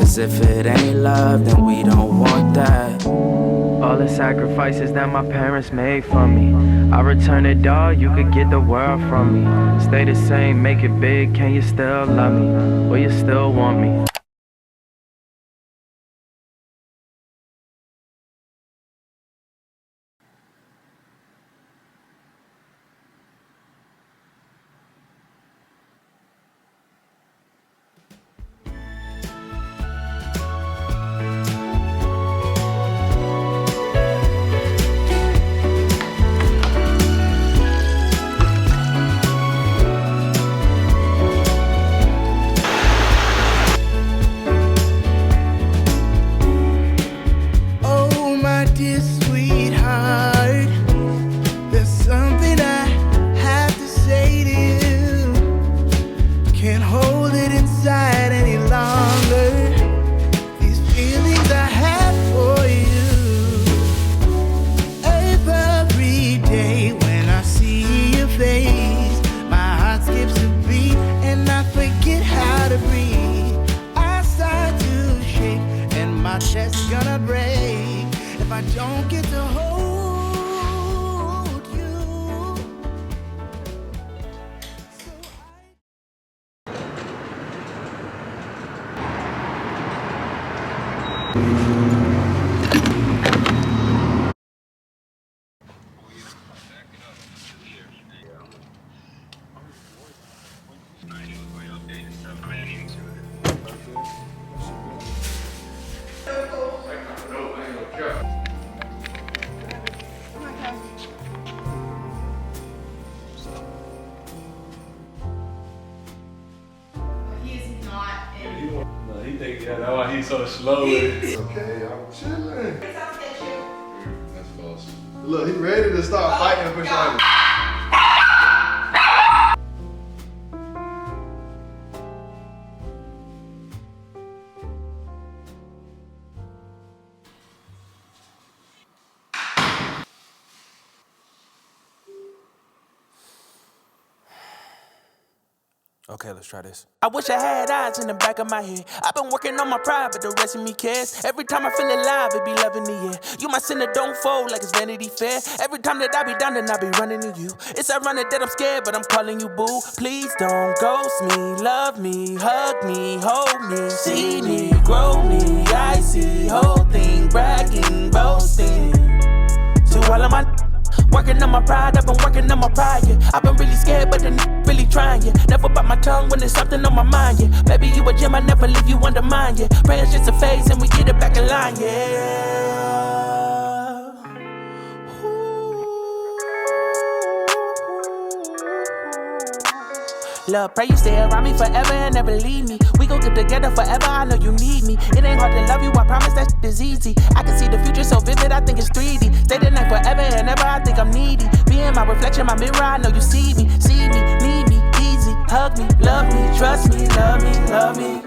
Cause if it ain't love, then we don't want that. All the sacrifices that my parents made for me, I return it all, you could get the world from me. Stay the same, make it big, can you still love me? Will you still want me? Yeah, that's why he's so slow. Okay, I'm chilling. That's false. Look, he ready to start fighting and push on. Okay, let's try this. I wish I had eyes in the back of my head. I've been working on my pride, but the rest of me cares. Every time I feel alive, it be love in the air. You my sinner, don't fold like it's Vanity Fair. Every time that I be down, then I be running to you. It's ironic that I'm scared, but I'm calling you boo. Please don't ghost me, love me, hug me, hold me, see me, grow me. I see whole thing, bragging, boasting. To all of my working on my pride, I've been working on my pride, yeah. I've been really scared, but then really trying, yeah. Never bite my tongue when there's something on my mind, yeah. Baby, you a gem, I never leave you under mine, yeah. Prayer's just a phase and we get it back in line, yeah. Love, pray you stay around me forever and never leave me. We gon' get together forever, I know you need me. It ain't hard to love you, I promise that shit is easy. I can see the future so vivid, I think it's 3D. Stay the night forever and ever, I think I'm needy. Being my reflection, my mirror, I know you see me, need me, easy. Hug me, love me, trust me, love me, love me.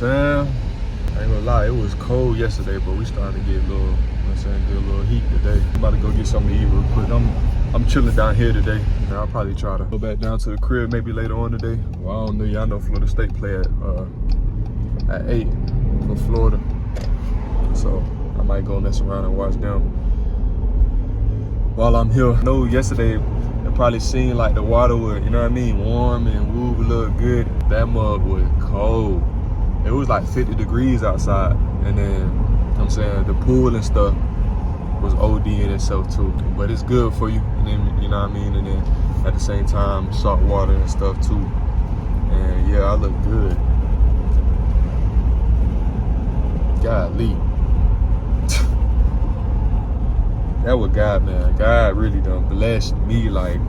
I ain't gonna lie, it was cold yesterday, but we starting to get a little, you know what I'm saying, get a little heat today. I'm about to go get something to eat real quick. I'm chilling down here today. And I'll probably try to go back down to the crib maybe later on today. Well, I don't know, y'all know Florida State play at 8 for Florida. So I might go mess around and watch them while I'm here. I know yesterday it probably seemed like the water was, you know what I mean, warm and woo, look good. That mug was cold. It was like 50 degrees outside, and then, you know what I'm saying, the pool and stuff, was OD in itself too. But it's good for you, and then, you know what I mean? And then at the same time, salt water and stuff too. And yeah, I look good. Golly. That was God, man. God really done blessed me like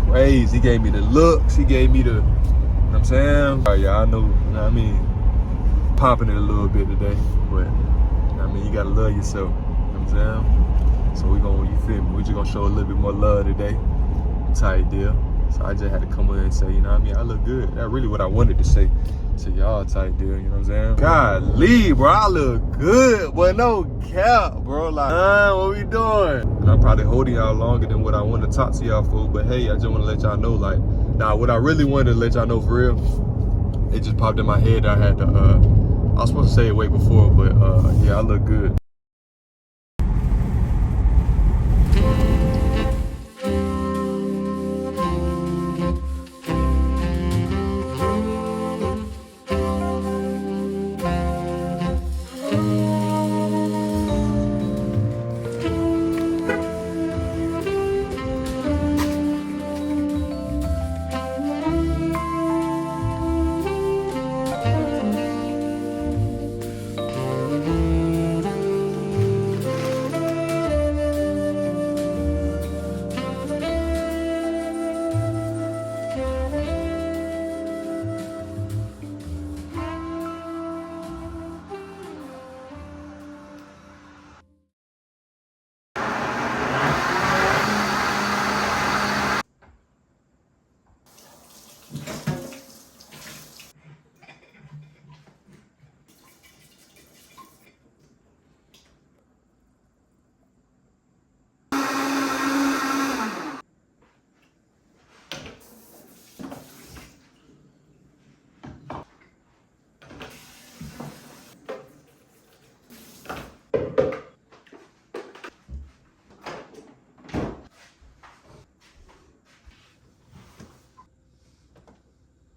crazy. He gave me the looks. He gave me the, you know what I'm saying? Yeah, I know, you know what I mean? Popping it a little bit today, but, you know what I mean? You gotta love yourself, you know what I'm saying? So we gonna, you feel me? We just gonna show a little bit more love today. Tight deal. So I just had to come in and say, you know what I mean? I look good. That's really what I wanted to say to y'all, type deal, you know what I'm saying? Golly, bro, I look good, boy, no cap, bro. Like, what we doing? And I'm probably holding y'all longer than what I want to talk to y'all for, but hey, I just want to let y'all know, like, nah, what I really wanted to let y'all know for real, it just popped in my head. I had to, I was supposed to say it way before, but yeah, I look good.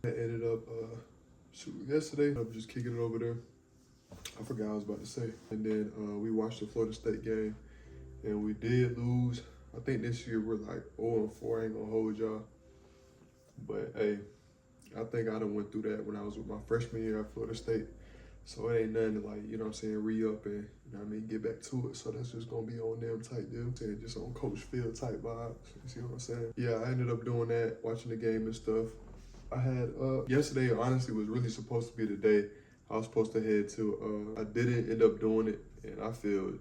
I ended up, yesterday, I'm just kicking it over there. I forgot what I was about to say. And then we watched the Florida State game, and we did lose. I think this year we're like 0-4, I ain't gonna hold y'all. But hey, I think I done went through that when I was with my freshman year at Florida State. So it ain't nothing to, like, you know what I'm saying, re-up and, you know what I mean, get back to it. So that's just gonna be on them type deal. Saying just on Coach Field type vibes. You see what I'm saying? Yeah, I ended up doing that, watching the game and stuff. I had, yesterday honestly was really supposed to be the day I was supposed to head to. I didn't end up doing it, and I feel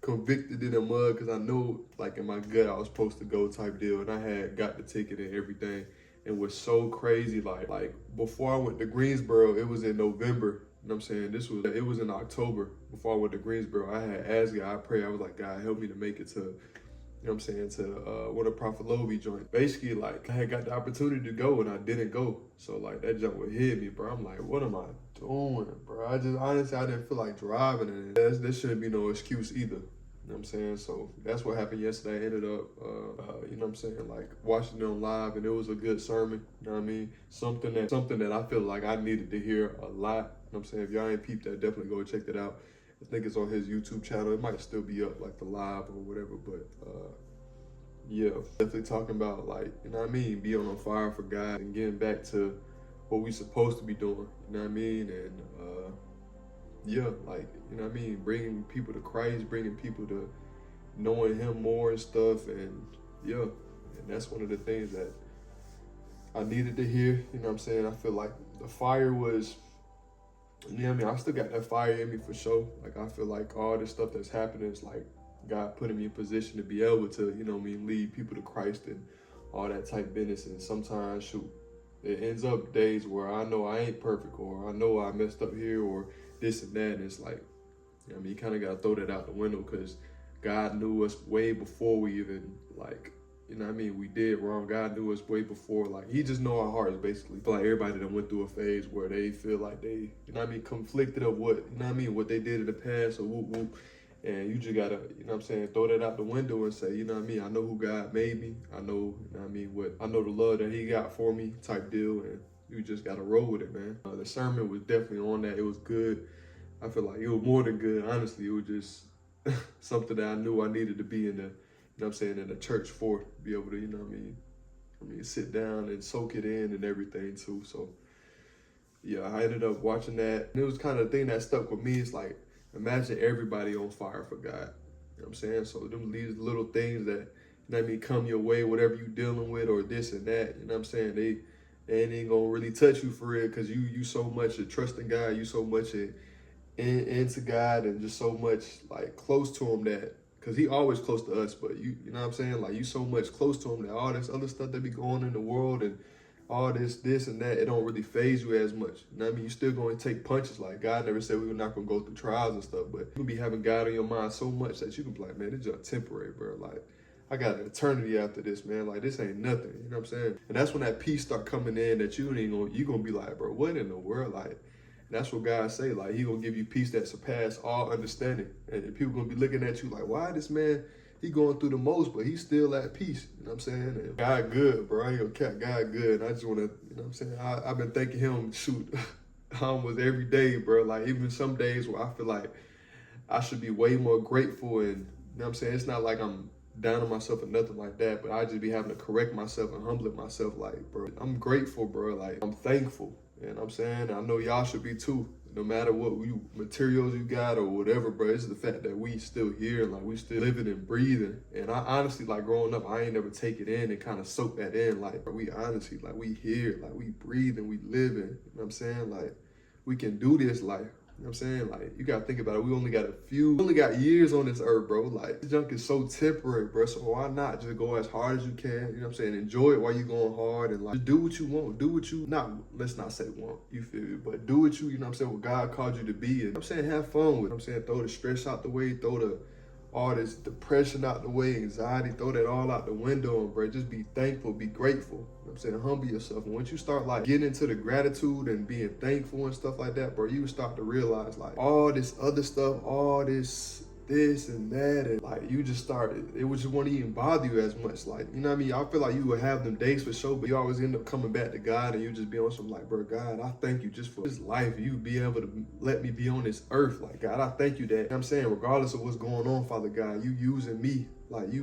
convicted in the mud because I know, like, in my gut I was supposed to go type deal, and I had got the ticket and everything. And was so crazy, like before I went to Greensboro, it was in November. You know what I'm saying? It was in October before I went to Greensboro. I had asked God, I prayed, I was like, God, help me to make it to, you know what I'm saying, to one of Prophet Lovey joint. Basically, like, I had got the opportunity to go and I didn't go. So like that jump would hit me, bro. I'm like, what am I doing, bro? I just, honestly, I didn't feel like driving, and there shouldn't be no excuse either. You know what I'm saying? So that's what happened yesterday. I ended up, you know what I'm saying, like watching them live, and it was a good sermon. You know what I mean? Something that I feel like I needed to hear a lot. You know what I'm saying? If y'all ain't peeped that, definitely go check that out. I think it's on his YouTube channel. It might still be up, like the live or whatever, but yeah, definitely talking about, like, you know what I mean, being on fire for God and getting back to what we supposed to be doing. You know what I mean? And yeah, like, you know what I mean, bringing people to Christ, bringing people to knowing Him more and stuff, and yeah, and that's one of the things that I needed to hear. You know what I'm saying? I feel like the fire was, you know what I mean, I still got that fire in me for sure. Like, I feel like all this stuff that's happening is like God putting me in position to be able to, you know what I mean, lead people to Christ and all that type business. And sometimes, shoot, it ends up days where I know I ain't perfect, or I know I messed up here, or this and that, and it's like, you know what I mean, you kind of got to throw that out the window, because God knew us way before we even, like, you know what I mean, we did wrong. God knew us way before. Like, He just know our hearts, basically. I feel like everybody that went through a phase where they feel like they, you know what I mean, conflicted of what, you know what I mean, what they did in the past, or whoop, whoop. And you just gotta, you know what I'm saying, throw that out the window and say, you know what I mean, I know who God made me. I know, you know what I mean, I know the love that He got for me type deal. And you just gotta roll with it, man. The sermon was definitely on that. It was good. I feel like it was more than good, honestly. It was just, something that I knew I needed to be in the, you know what I'm saying, in the church for, be able to, you know what I mean, sit down and soak it in and everything too. So yeah, I ended up watching that. And it was kind of the thing that stuck with me. It's like, imagine everybody on fire for God. You know what I'm saying? So these little things that, you know what I mean, come your way, whatever you dealing with or this and that, you know what I'm saying? They ain't gonna really touch you for real, because you so much of trusting God, you so much into God and just so much like close to him that, because he always close to us, but you know what I'm saying? Like you so much close to him that all this other stuff that be going in the world and all this and that, it don't really phase you as much. You know what I mean? You still going to take punches. Like God never said we were not going to go through trials and stuff, but you be having God on your mind so much that you can be like, man, it's just temporary, bro. Like I got an eternity after this, man. Like this ain't nothing. You know what I'm saying? And that's when that peace start coming in that you gonna be like, bro, what in the world? Like, that's what God say. Like he gonna give you peace that surpass all understanding. And people gonna be looking at you like, why this man, he going through the most, but he's still at peace. You know what I'm saying? And God good, bro. I ain't gonna cap God good. And I just wanna, you know what I'm saying? I've been thanking him, shoot, almost every day, bro. Like even some days where I feel like I should be way more grateful, and you know what I'm saying? It's not like I'm down on myself or nothing like that, but I just be having to correct myself and humbling myself. Like, bro, I'm grateful, bro. Like I'm thankful. You know what I'm saying? I know y'all should be too. No matter what materials you got or whatever, bro, it's the fact that we still here, like we still living and breathing. And I honestly, like growing up, I ain't never take it in and kind of soak that in. Like, bro, we honestly, like we here, like we breathing, we living. You know what I'm saying? Like we can do this life. You know what I'm saying? Like, you gotta think about it. We only got years on this earth, bro. Like, this junk is so temporary, bro. So why not just go as hard as you can? You know what I'm saying? Enjoy it while you're going hard and like, just do what you want. Do what you, let's not say want, you feel me? But do what you know what I'm saying, what God called you to be. And you know what I'm saying, have fun with it. You know what I'm saying, throw the stress out the way, throw all this depression out the way, anxiety, throw that all out the window, and bro, just be thankful, be grateful. You know what I'm saying? Humble yourself. And once you start like getting into the gratitude and being thankful and stuff like that, bro, you start to realize like all this other stuff, all this and that, and like you just started, it would just won't even bother you as much. Like, you know what I mean? I feel like you would have them days for sure, but you always end up coming back to God, and you just be on some like, bro, God, I thank you just for this life. You be able to let me be on this earth. Like, God, I thank you that, you know what I'm saying, regardless of what's going on, Father God, you using me. Like you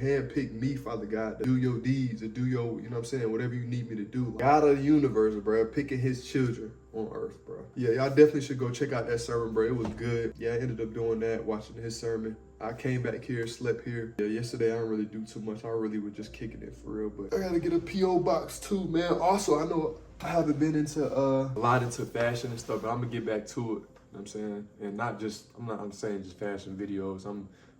handpicked me, Father God, to do your deeds, to do your, you know what I'm saying, whatever you need me to do. God of the universe, bro, picking his children on earth, bro. Yeah, y'all definitely should go check out that sermon, bro. It was good. Yeah, I ended up doing that, watching his sermon. I came back here, slept here. Yeah, yesterday I didn't really do too much. I really was just kicking it for real, but I gotta get a P.O. box too, man. Also, I know I haven't been into a lot into fashion and stuff, but I'm gonna get back to it. You know what I'm saying? And not just, I'm saying just fashion videos.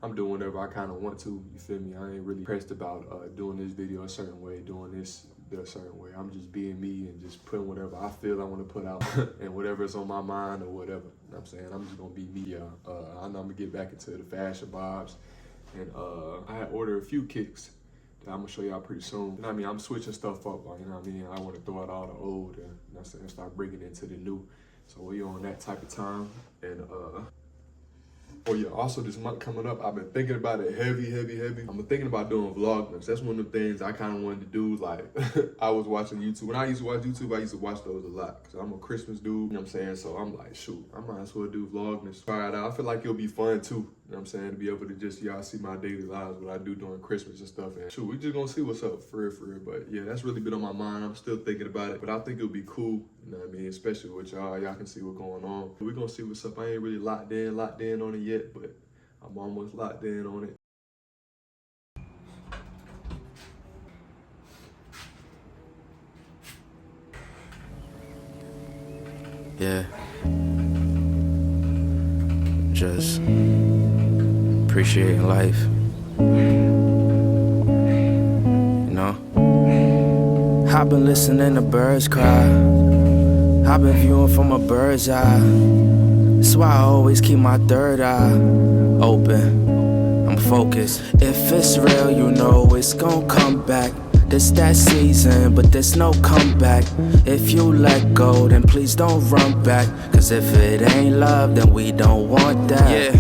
I'm doing whatever I kind of want to, you feel me? I ain't really pressed about doing this video a certain way, doing this a certain way. I'm just being me and just putting whatever I feel I want to put out and whatever's on my mind or whatever. You know what I'm saying? I'm just going to be me. I know I'm going to get back into the fashion vibes. And I had ordered a few kicks that I'm going to show y'all pretty soon. You know what I mean? I'm switching stuff up. Like, you know what I mean? I want to throw out all the old and, you know what I'm saying, start bringing it into the new. So we're on that type of time. And oh yeah, also this month coming up, I've been thinking about it heavy. I'm thinking about doing vlogmas. That's one of the things I kind of wanted to do. Like, I was watching YouTube. When I used to watch YouTube, I used to watch those a lot. Because I'm a Christmas dude, you know what I'm saying? So I'm like, shoot, I might as well do vlogmas. Try it out. I feel like it'll be fun too. You know what I'm saying? To be able to just, y'all see my daily lives, what I do during Christmas and stuff. And shoot, we just gonna see what's up for real. But yeah, that's really been on my mind. I'm still thinking about it. But I think it'll be cool, you know what I mean? Especially with y'all. Y'all can see what's going on. We're gonna see what's up. I ain't really locked in on it yet, but I'm almost locked in on it. Yeah. Just appreciating life. You know? I've been listening to birds cry. I've been viewing from a bird's eye. That's why I always keep my third eye open. I'm focused. If it's real, you know it's gon' come back. This that season, but there's no comeback. If you let go, then please don't run back. Cause if it ain't love, then we don't want that. Yeah,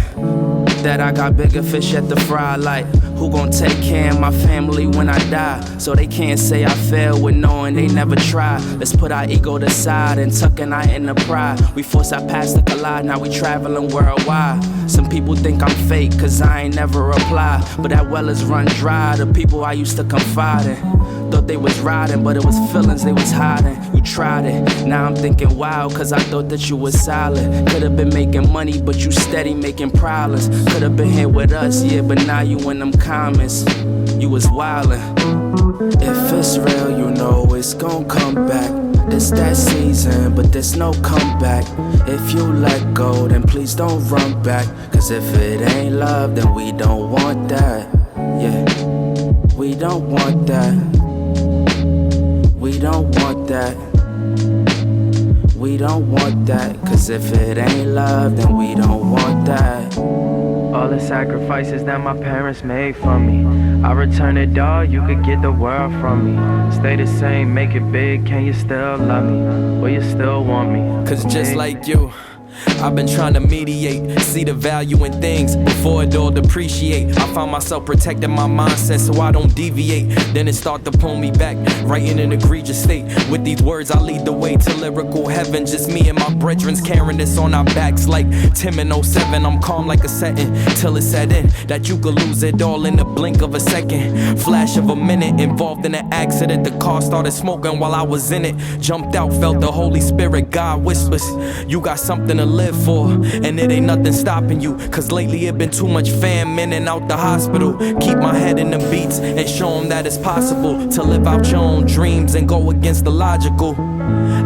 that I got bigger fish at the fry, like Who gon' take care of my family when I die? So they can't say I failed with knowing they never tried. Let's put our ego to side and tucking our inner pride. We force our past to collide, now we traveling worldwide. Some people think I'm fake, cause I ain't never reply. But that well is run dry, the people I used to confide in. Thought they was riding, but it was feelings they was hiding. You tried it, now I'm thinking wow, cause I thought that you was solid. Could've been making money, but you steady making problems. Could've been here with us, yeah, but now you in them comments. You was wildin'. If it's real, you know it's gon' come back. This that season, but there's no comeback. If you let go, then please don't run back. Cause if it ain't love, then we don't want that. Yeah, we don't want that. We don't want that. We don't want that. Cause if it ain't love, then we don't want that. All the sacrifices that my parents made for me, I return it all, you could get the world from me. Stay the same, make it big, can you still love me? Will you still want me? Cause just like you, I've been trying to mediate, see the value in things before it all depreciate. I found myself protecting my mindset so I don't deviate. Then it start to pull me back, right in an egregious state. With these words I lead the way to lyrical heaven. Just me and my brethrens carrying this on our backs like Tim in 07. I'm calm like a setting till it set in that you could lose it all in the blink of a second. Flash of a minute, involved in an accident. The car started smoking while I was in it. Jumped out, felt the Holy Spirit. God whispers, you got something to live for, and it ain't nothing stopping you. Cause lately it been too much fam in and out the hospital. Keep my head in the beats and show them that it's possible to live out your own dreams and go against the logical.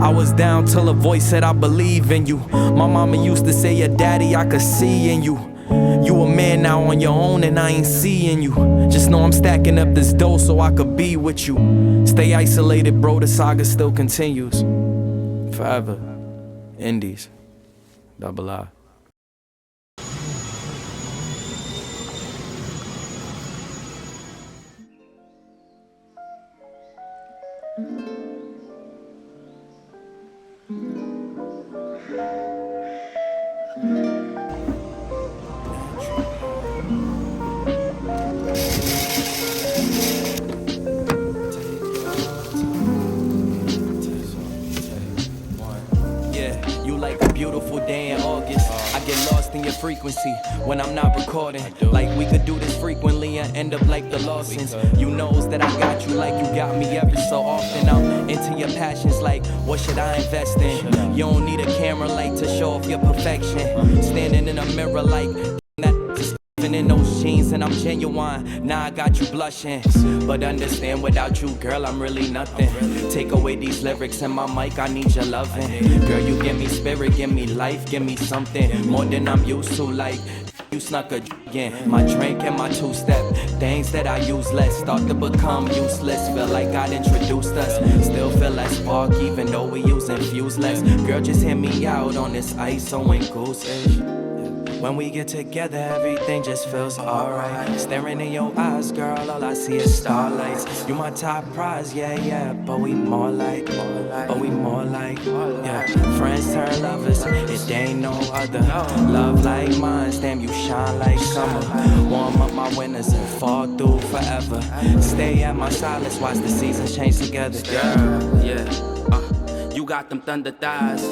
I was down till a voice said I believe in you. My mama used to say, your daddy I could see in you. You a man now on your own and I ain't seeing you. Just know I'm stacking up this dough so I could be with you. Stay isolated bro, the saga still continues. Forever. Indies. Double I. Beautiful day in August, I get lost in your frequency when I'm not recording. Like we could do this frequently and end up like the Lawsons. You knows that I got you like you got me every so often. I'm into your passions like what should I invest in? You don't need a camera like to show off your perfection. Standing in a mirror like that, in those jeans and I'm genuine. Now I got you blushing, but understand without you, girl, I'm really nothing. Take away these lyrics and my mic, I need your loving. Girl, you give me spirit, give me life, give me something more than I'm used to. Like you snuck a in my drink and my two-step. Things that I use less start to become useless. Feel like God introduced us. Still feel like spark even though we using fuse less. Girl, just hear me out on this ISO and goose-ish. When we get together, everything just feels alright. Staring in your eyes, girl, all I see is starlights. You my top prize, yeah, but we more like, yeah. Friends turn lovers, it ain't no other. Love like mine, damn, you shine like summer. Warm up my winters and fall through forever. Stay at my side, let's watch the seasons change together. Yeah, you got them thunder thighs.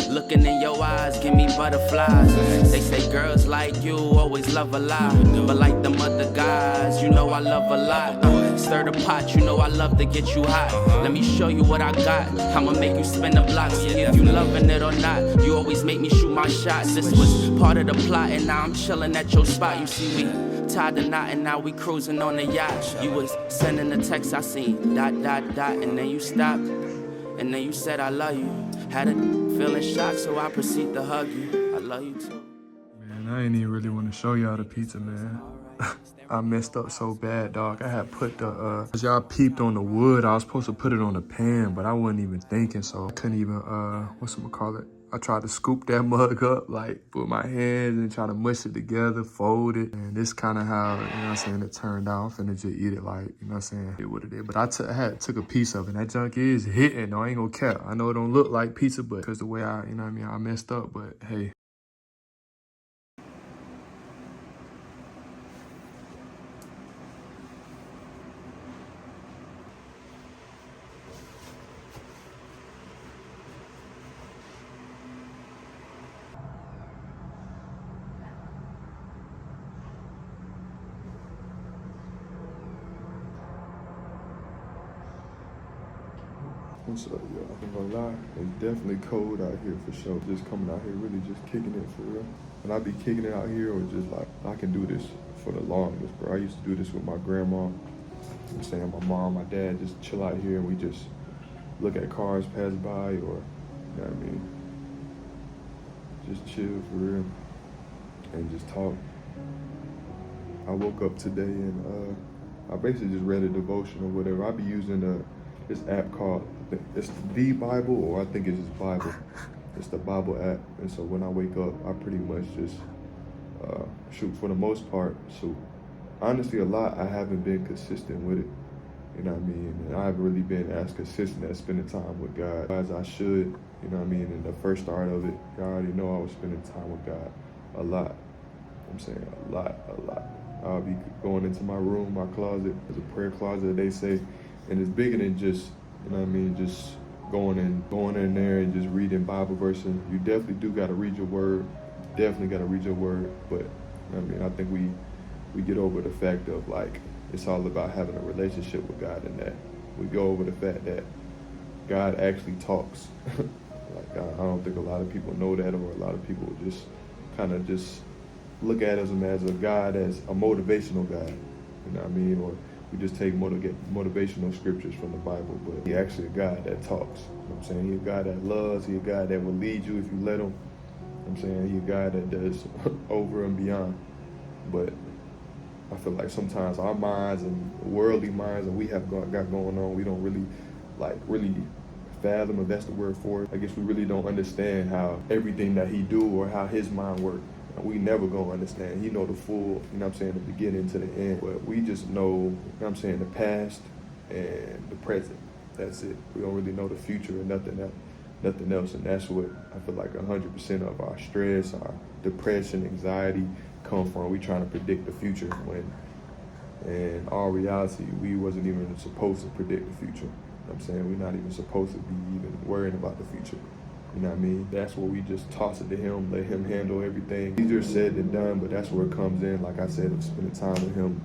Looking in your eyes, give me butterflies. They say girls like you always love a lot, but like them other guys, you know I love a lot. Stir the pot, you know I love to get you hot. Let me show you what I got. I'ma make you spin the blocks. If you loving it or not, you always make me shoot my shots. This was part of the plot, and now I'm chilling at your spot. You see me tied the knot, and now we cruising on the yacht. You was sending the text, I seen ... and then you stopped, and then you said I love you. Had a feeling shocked, so I proceed to hug you. I love you too. Man, I ain't even really want to show y'all the pizza, man. I messed up so bad, dog. I had put the, y'all peeped on the wood. I was supposed to put it on the pan, but I wasn't even thinking, so I couldn't even, whatchamacallit? I tried to scoop that mug up, like, with my hands and try to mush it together, fold it. And this kind of how, you know what I'm saying, it turned out. I'm finna just eat it like, you know what I'm saying, it what it is. But I took a piece of it. That junk is hitting, though. I ain't gonna care. I know it don't look like pizza, but because the way I, you know what I mean, I messed up, but hey. What's up, y'all? I'm gonna lie, it's definitely cold out here for sure. Just coming out here, really just kicking it for real. And I be kicking it out here, or just like, I can do this for the longest, bro. I used to do this with my grandma. I'm saying my mom, my dad, just chill out here and we just look at cars pass by, or, you know what I mean? Just chill for real and just talk. I woke up today and I basically just read a devotion or whatever. I be using this app called, it's the Bible, or I think it's just Bible. It's the Bible app. And so when I wake up, I pretty much just shoot for the most part. So honestly, a lot, I haven't been consistent with it. You know what I mean? And I haven't really been as consistent as spending time with God as I should. You know what I mean? In the first start of it, you already know I was spending time with God a lot. I'm saying a lot. I'll be going into my room, my closet. There's a prayer closet, they say, and it's bigger than just, you know what I mean, just going in there and just reading Bible verses. You definitely do got to read your word. Definitely got to read your word. But, you know what I mean, I think we get over the fact of, like, it's all about having a relationship with God, and that we go over the fact that God actually talks. Like, I don't think a lot of people know that, or a lot of people just kind of just look at him as a God, as a motivational God, you know what I mean? Or we just take motivational scriptures from the Bible, but he actually a God that talks. You know what I'm saying? He a God that loves, he a God that will lead you if you let him. You know what I'm saying? He a God that does over and beyond. But I feel like sometimes our minds and worldly minds that we have got going on, we don't really fathom, if that's the word for it. I guess we really don't understand how everything that he do or how his mind works. We never gonna understand. He know the full, you know what I'm saying, the beginning to the end. But we just know, you know what I'm saying, the past and the present. That's it. We don't really know the future and nothing else. And that's what I feel like 100% of our stress, our depression, anxiety come from. We trying to predict the future when in all reality, we wasn't even supposed to predict the future. You know what I'm saying? We're not even supposed to be even worrying about the future. You know what I mean? That's where we just toss it to him, let him handle everything. Easier said than done, but that's where it comes in. Like I said, of spending time with him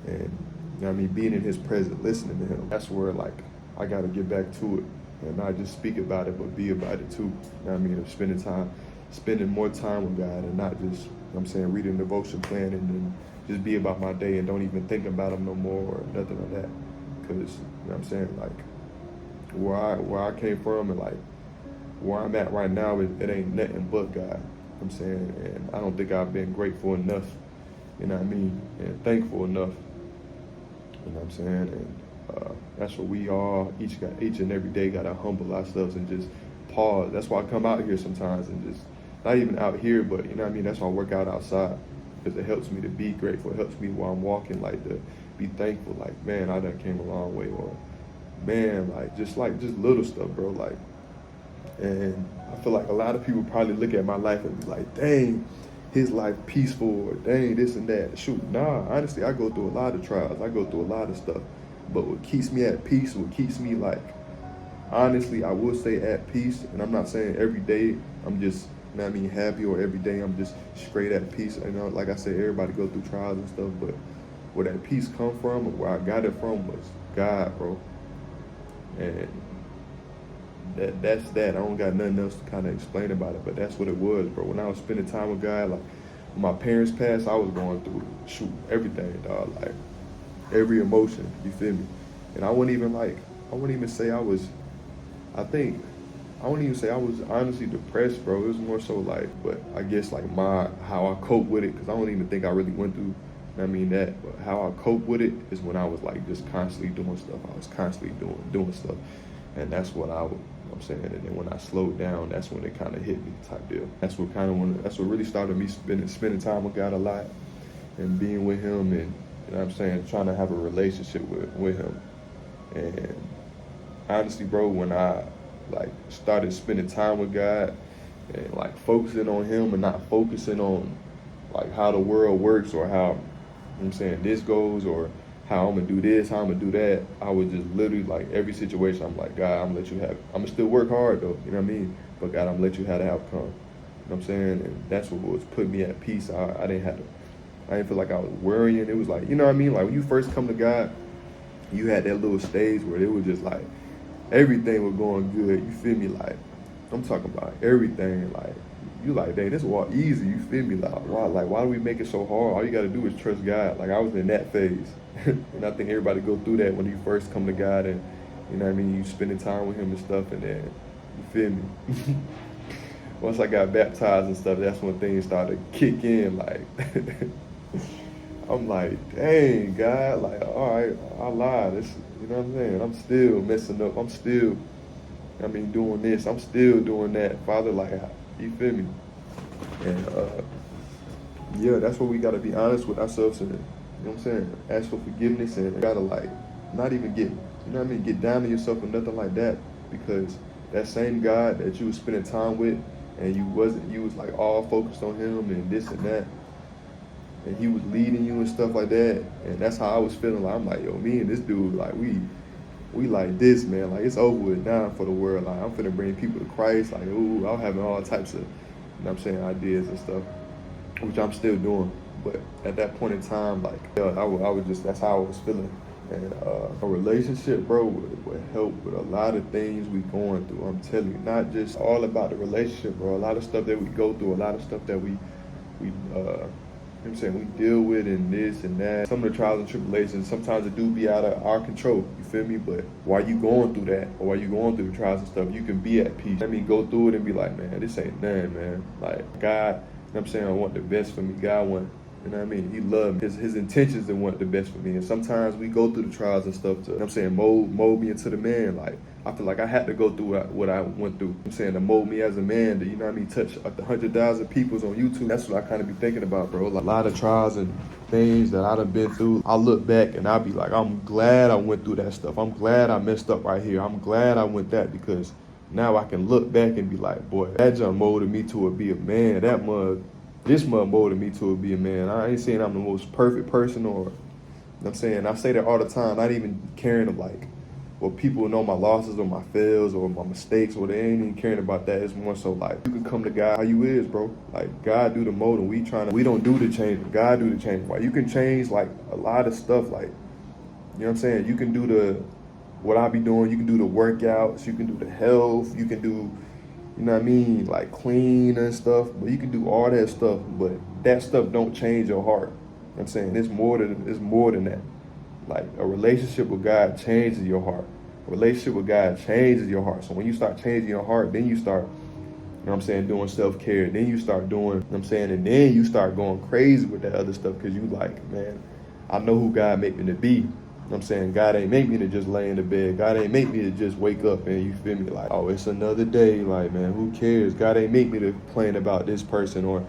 and, you know what I mean, being in his presence, listening to him. That's where, like, I got to get back to it and not just speak about it, but be about it too. You know what I mean? Of spending more time with God and not just, you know what I'm saying, reading the devotion plan and then just be about my day and don't even think about him no more or nothing like that. Because, you know what I'm saying, like, where I came from and, like, where I'm at right now, it ain't nothing but God. You know what I'm saying, and I don't think I've been grateful enough, you know what I mean, and thankful enough, you know what I'm saying, and that's what we all, each and every day gotta humble ourselves and just pause. That's why I come out here sometimes and just, not even out here, but you know what I mean, that's why I work out outside, because it helps me to be grateful. It helps me while I'm walking, like, to be thankful, like, man, I done came a long way, or man, just little stuff, bro, like. And I feel like a lot of people probably look at my life and be like, dang, his life peaceful, or dang, this and that. Shoot, nah, honestly, I go through a lot of trials. I go through a lot of stuff. But what keeps me at peace, what keeps me, like, honestly, I would say at peace, and I'm not saying every day I'm just, you know what I mean, happy, or every day I'm just straight at peace. You know, like I said, everybody go through trials and stuff, but where that peace come from, or where I got it from, was God, bro. And that's that. I don't got nothing else to kind of explain about it, but that's what it was, bro. When I was spending time with God, like, when my parents passed, I was going through, everything, dog, like, every emotion, you feel me? And I wouldn't even say I was honestly depressed, bro. It was more so like, but I guess, like, how I cope with it, because I don't even think I really went through, you know what I mean, that, but how I cope with it is when I was, like, just constantly doing stuff. I was constantly doing stuff, and that's what I would, you know what I'm saying, and then when I slowed down, that's when it kind of hit me, type deal. That's what really started me spending time with God a lot, and being with him, and, you know what I'm saying, trying to have a relationship with him. And honestly, bro, when I, like, started spending time with God and, like, focusing on him and not focusing on, like, how the world works, or how, you know what I'm saying, this goes, or how I'm gonna do this, how I'm gonna do that, I would just literally, like, every situation, I'm like, God, I'm gonna let you have, I'm gonna still work hard though, you know what I mean? But God, I'm gonna let you have the outcome. You know what I'm saying? And that's what was putting me at peace. I didn't feel like I was worrying. It was like, you know what I mean? Like, when you first come to God, you had that little stage where it was just like, everything was going good, you feel me? Like, I'm talking about everything, like, you like, dang, this was easy, you feel me? Like, why do we make it so hard? All you gotta do is trust God. Like, I was in that phase. And I think everybody go through that when you first come to God and, you know what I mean, you spending time with him and stuff, and then, you feel me? Once I got baptized and stuff, that's when things started to kick in, like, I'm like, dang, God, like, all right, I lied. This, you know what I'm saying? I'm still messing up. I'm still, doing this. I'm still doing that. Father, like, you feel me? And, yeah, that's what we got to be honest with ourselves and, you know what I'm saying? Ask for forgiveness and got to, like, not even get, you know what I mean? Get down on yourself or nothing like that, because that same God that you was spending time with and you was like all focused on him and this and that, and he was leading you and stuff like that, and that's how I was feeling. Like, I'm like, yo, me and this dude, like, we like this, man. Like, it's over with now for the world. Like, I'm finna bring people to Christ. Like, ooh, I'm having all types of, you know what I'm saying, ideas and stuff, which I'm still doing. But at that point in time, like, yeah, I was just, that's how I was feeling. And a relationship, bro, would help with a lot of things we going through. I'm telling you, not just all about the relationship, bro. A lot of stuff that we go through, a lot of stuff that we you know what I'm saying, we deal with and this and that. Some of the trials and tribulations, sometimes it do be out of our control, you feel me? But while you going through that, or while you going through the trials and stuff, you can be at peace. Let me go through it and be like, man, this ain't nothing, man. Like, God, you know what I'm saying, I want the best for me. God want, you know what I mean? He loved me. His intentions to want the best for me. And sometimes we go through the trials and stuff to, you know what I'm saying, mold me into the man. Like, I feel like I had to go through what I went through. I'm saying, to mold me as a man, to, you know what I mean, touch up to 100,000 peoples on YouTube. That's what I kind of be thinking about, bro. Like, a lot of trials and things that I done been through. I look back and I be like, I'm glad I went through that stuff. I'm glad I messed up right here. I'm glad I went that, because now I can look back and be like, boy, that jump molded me to be a man. This mug molded me to be a man. I ain't saying I'm the most perfect person, or, you know what I'm saying, I say that all the time, not even caring of like, well, people know my losses or my fails or my mistakes, or they ain't even caring about that. It's more so like, you can come to God how you is, bro. Like, God do the molding. We don't do the change. God do the change. Like, you can change like a lot of stuff. Like, you know what I'm saying? You can do what I be doing. You can do the workouts. You can do the health. You can do, you know what I mean, like clean and stuff. But you can do all that stuff. But that stuff don't change your heart. You know what I'm saying? It's more than that. Like, a relationship with God changes your heart. A relationship with God changes your heart. So when you start changing your heart, then you start, you know what I'm saying, doing self-care. Then you start doing, you know what I'm saying, and then you start going crazy with that other stuff, because you like, man, I know who God made me to be. You know what I'm saying? God ain't make me to just lay in the bed. God ain't make me to just wake up and, you feel me, like, oh, it's another day. Like, man, who cares? God ain't make me to complain about this person or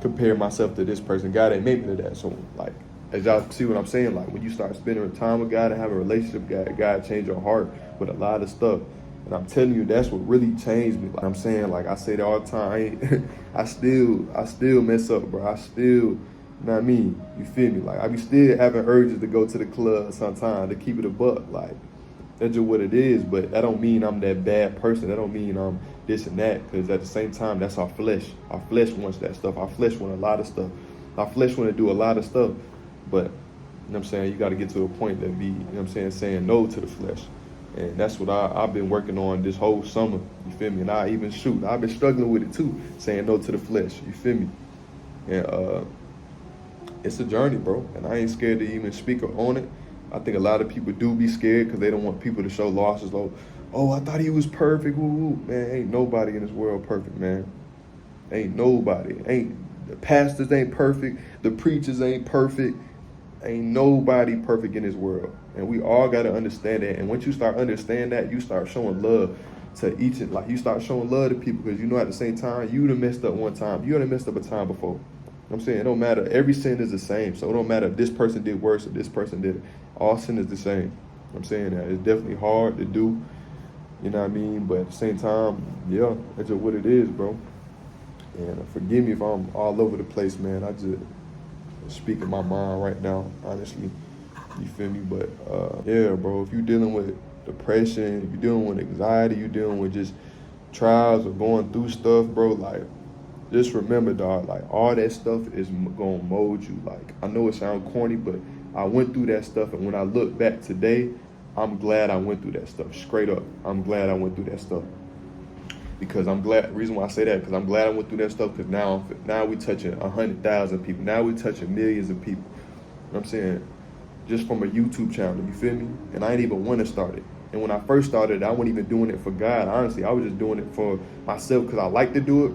compare myself to this person. God ain't make me to that. So, like, as y'all see what I'm saying, like, when you start spending time with God and have a relationship with God, God changed your heart with a lot of stuff. And I'm telling you, that's what really changed me. Like, I'm saying, like, I say that all the time. I still mess up, bro. I still, you know what I mean? You feel me? Like, I be still having urges to go to the club sometimes, to keep it a buck. Like, that's just what it is. But that don't mean I'm that bad person. That don't mean I'm this and that. Because at the same time, that's our flesh. Our flesh wants that stuff. Our flesh want a lot of stuff. Our flesh want to do a lot of stuff. But, you know what I'm saying, you got to get to a point that be, you know what I'm saying no to the flesh. And that's what I've been working on this whole summer, you feel me? And I've been struggling with it too, saying no to the flesh, you feel me? And it's a journey, bro. And I ain't scared to even speak on it. I think a lot of people do be scared because they don't want people to show losses. Like, oh, I thought he was perfect. Woo. Man, ain't nobody in this world perfect, man. Ain't nobody. The pastors ain't perfect. The preachers ain't perfect. Ain't nobody perfect in this world. And we all got to understand that. And once you start understanding that, you start showing love to each, like, you start showing love to people, because you know at the same time, you done messed up one time. You done messed up a time before. You know what I'm saying? It don't matter. Every sin is the same. So it don't matter if this person did worse or this person did it. All sin is the same. You know what I'm saying? That it's definitely hard to do. You know what I mean? But at the same time, yeah, that's just what it is, bro. And forgive me if I'm all over the place, man. I just speaking my mind right now, honestly, you feel me? But yeah, bro, if you're dealing with depression, if you're dealing with anxiety, you're dealing with just trials or going through stuff, bro, like, just remember, dog, like, all that stuff is gonna mold you. Like, I know it sounds corny, but I went through that stuff, and when I look back today, I'm glad I went through that stuff. Straight up, I'm glad I went through that stuff. Because I'm glad, reason why I say that, because I'm glad I went through that stuff, because now we touching 100,000 people. Now we touching millions of people. You know what I'm saying? Just from a YouTube channel, you feel me? And I ain't even want to start it. And when I first started, I wasn't even doing it for God. Honestly, I was just doing it for myself because I like to do it.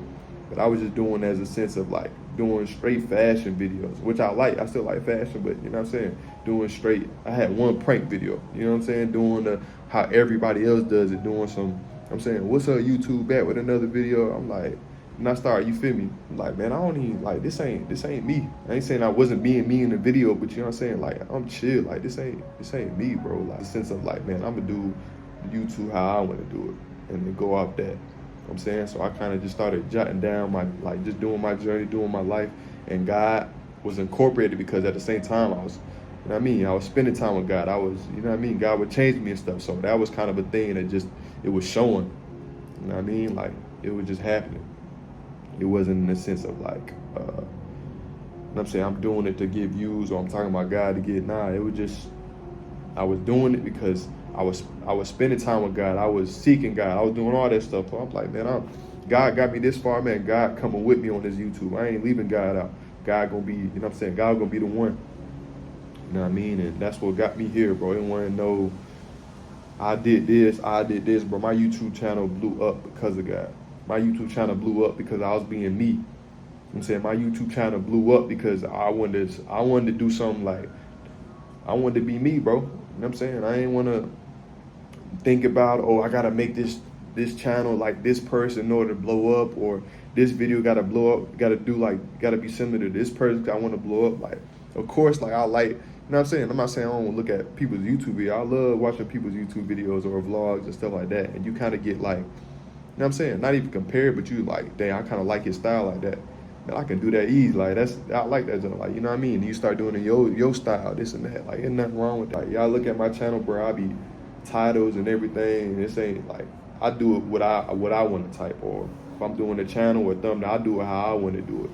But I was just doing it as a sense of like doing straight fashion videos, which I like. I still like fashion, but you know what I'm saying? Doing straight. I had one prank video, you know what I'm saying? Doing how everybody else does it, doing some, I'm saying, what's up YouTube, back with another video. I'm like, and I start, you feel me? I'm like, man, I don't even, like, this ain't me. I ain't saying I wasn't being me in the video, but you know what I'm saying? Like, I'm chill. Like, this ain't me, bro. Like, the sense of like, man, I'm gonna do YouTube how I want to do it, and then go off that. You know what I'm saying? So I kind of just started jotting down my, like, just doing my journey, doing my life, and God was incorporated because at the same time I was, you know what I mean? I was spending time with God. I was, you know what I mean? God would change me and stuff. So that was kind of a thing that just, it was showing. You know what I mean? Like, it was just happening. It wasn't in the sense of like, you know what I'm saying, I'm doing it to get views or I'm talking about God to get, nah, it was just, I was doing it because I was spending time with God. I was seeking God. I was doing all that stuff. So I'm like, man, God got me this far, man. God coming with me on this YouTube. I ain't leaving God out. God gonna be, you know what I'm saying? God gonna be the one. You know what I mean? And that's what got me here, bro. I didn't want to know I did this, bro. My YouTube channel blew up because of God. My YouTube channel blew up because I was being me. You know what I'm saying? My YouTube channel blew up because I wanted to do something like, I wanted to be me, bro. You know what I'm saying? I ain't want to think about, oh, I got to make this channel like this person in order to blow up, or this video got to blow up, got to be similar to this person. I want to blow up. Like, of course, like I like, you know what I'm saying? I'm not saying I don't look at people's YouTube videos. I love watching people's YouTube videos or vlogs and stuff like that. And you kind of get like, you know what I'm saying? Not even compared, but you like, dang, I kind of like his style like that. Man, I can do that easy. Like, I like that. Like, you know what I mean? You start doing it your style, this and that. Like, ain't nothing wrong with that. Like, y'all look at my channel, bro. I be titles and everything. This ain't like, I do it what I want to type. Or if I'm doing a channel or a thumbnail, I do it how I want to do it. You know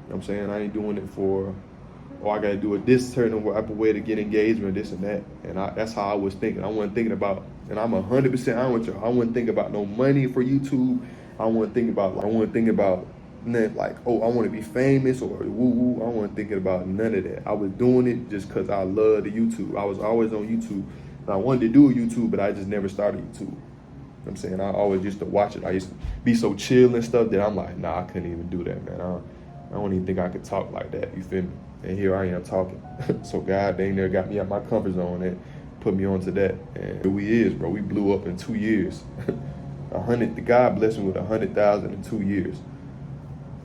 what I'm saying? I ain't doing it for, oh, I got to do it this certain way to get engagement, this and that. And that's how I was thinking. I wasn't thinking about, and I'm 100% honest with you. I wasn't thinking about no money for YouTube. I wasn't thinking about, nothing like, oh, I want to be famous or woo-woo. I wasn't thinking about none of that. I was doing it just because I love the YouTube. I was always on YouTube. And I wanted to do a YouTube, but I just never started YouTube. You know what I'm saying? I always used to watch it. I used to be so chill and stuff that I'm like, nah, I couldn't even do that, man. I don't even think I could talk like that. You feel me? And here I am talking. So God dang near got me out my comfort zone and put me onto that. And here we is, bro. We blew up in 2 years. God blessed me with 100,000 in 2 years.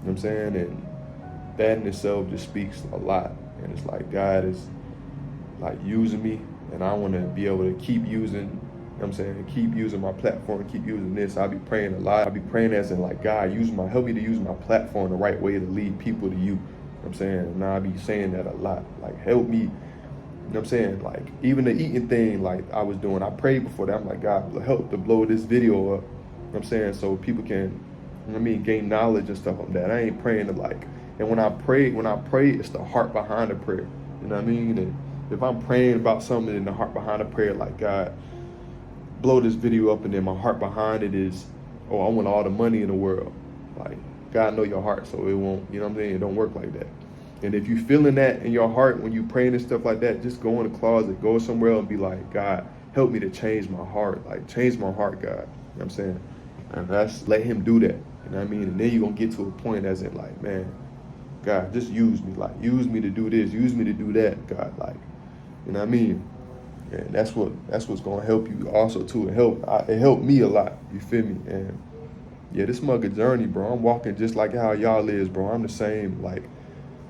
You know what I'm saying? And that in itself just speaks a lot. And it's like God is like using me, and I want to be able to keep using, you know what I'm saying, keep using my platform, keep using this. I'll be praying a lot. I'll be praying as in like, God, help me to use my platform the right way to lead people to you. You know what I'm saying? And I be saying that a lot. Like, help me. You know what I'm saying? Like, even the eating thing, like I was doing, I prayed before that. I'm like, God, help to blow this video up. You know what I'm saying? So people can, you know what I mean, gain knowledge and stuff like that. I ain't praying to like, and when I pray, it's the heart behind the prayer. You know what I mean? And if I'm praying about something in the heart behind the prayer, like, God, blow this video up, and then my heart behind it is, oh, I want all the money in the world. Like, God know your heart, so it won't, you know what I'm saying? It don't work like that. And if you feeling that in your heart when you praying and stuff like that, just go in the closet, go somewhere and be like, God, help me to change my heart. Like, change my heart, God. You know what I'm saying? And that's, let him do that. You know what I mean? And then you're going to get to a point as in like, man, God, just use me. Like, use me to do this. Use me to do that, God. Like, you know what I mean? And that's what's going to help you also, too. It helped me a lot. You feel me? And, yeah, this mugger journey, bro. I'm walking just like how y'all is, bro. I'm the same. Like,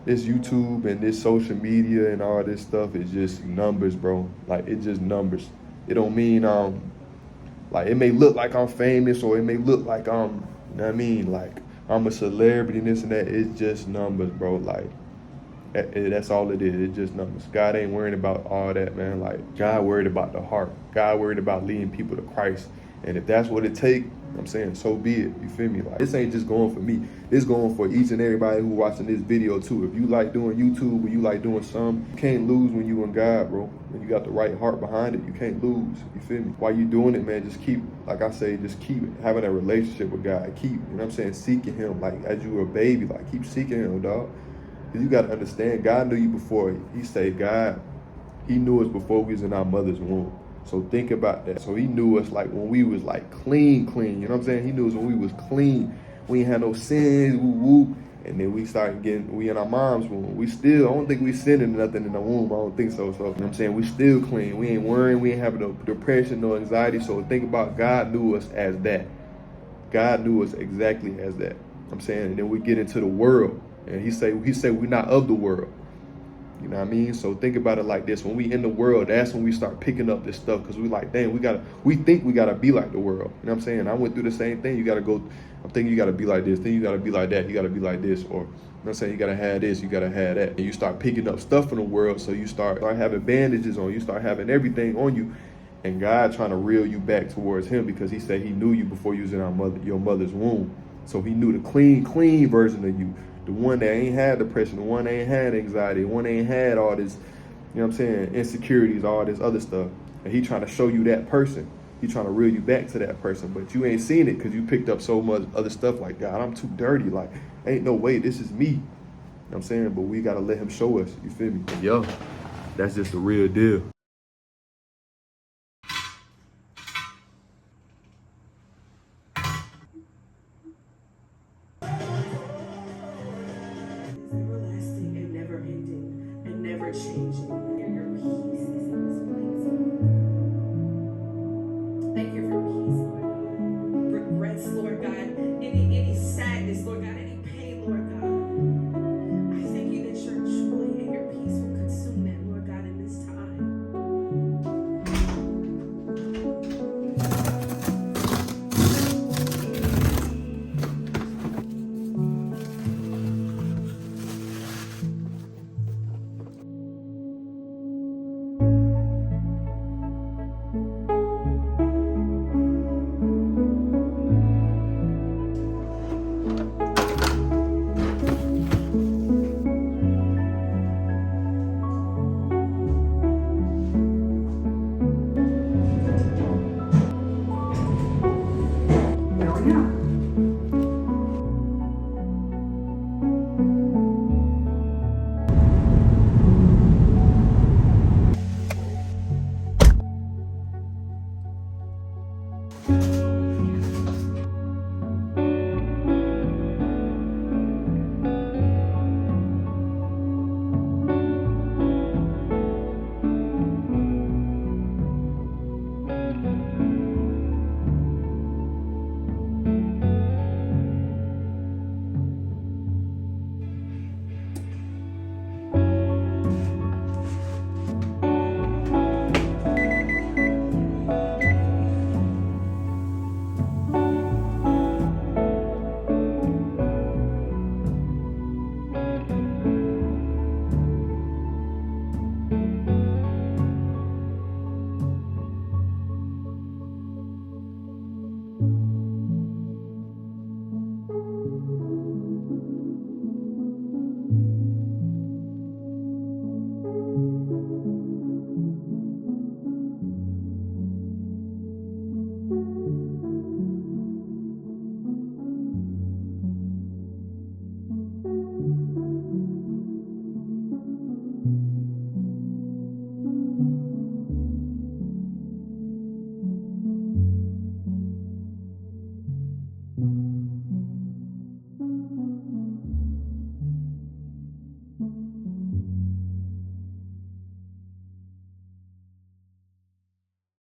this YouTube and this social media and all this stuff is just numbers, bro. Like, it's just numbers. It don't mean, like, it may look like I'm famous, or it may look like I'm, you know what I mean? Like, I'm a celebrity and this and that. It's just numbers, bro. Like, that's all it is. It's just numbers. God ain't worrying about all that, man. Like, God worried about the heart. God worried about leading people to Christ. And if that's what it take, I'm saying, so be it. You feel me? Like, this ain't just going for me. It's going for each and everybody who watching this video too. If you like doing YouTube or you like doing something, you can't lose when you in God, bro. When you got the right heart behind it, you can't lose. You feel me? While you doing it, man, just keep, like I say, just keep having a relationship with God. Keep, you know what I'm saying, seeking him. Like, as you were a baby, like, keep seeking him, dog. Because you got to understand, God knew you before. He said, God, he knew us before we was in our mother's womb. So think about that. So he knew us like when we was like clean, you know what I'm saying? He knew us when we was clean. We ain't had no sins, woo. And then we started we in our mom's womb. We still, I don't think we sinning nothing in the womb. I don't think so. So, you know what I'm saying? We still clean. We ain't worrying. We ain't having no depression, no anxiety. So think about God knew us as that. God knew us exactly as that. I'm saying, and then we get into the world. And he said we're not of the world. You know what I mean? So think about it like this. When we in the world, that's when we start picking up this stuff, because we like, dang, we think we gotta be like the world. You know what I'm saying? I went through the same thing. I'm thinking you gotta be like this, then you gotta be like that, you gotta be like this, or you know what I'm saying, you gotta have this, you gotta have that. And you start picking up stuff in the world, so you start having bandages on, you start having everything on you, and God trying to reel you back towards him, because he said he knew you before you was in your mother's womb. So he knew the clean version of you. The one that ain't had depression, the one that ain't had anxiety, the one that ain't had all this, you know what I'm saying, insecurities, all this other stuff. And he trying to show you that person. He trying to reel you back to that person. But you ain't seen it because you picked up so much other stuff like, God, I'm too dirty. Like, ain't no way, this is me. You know what I'm saying? But we got to let him show us. You feel me? Yo, that's just the real deal.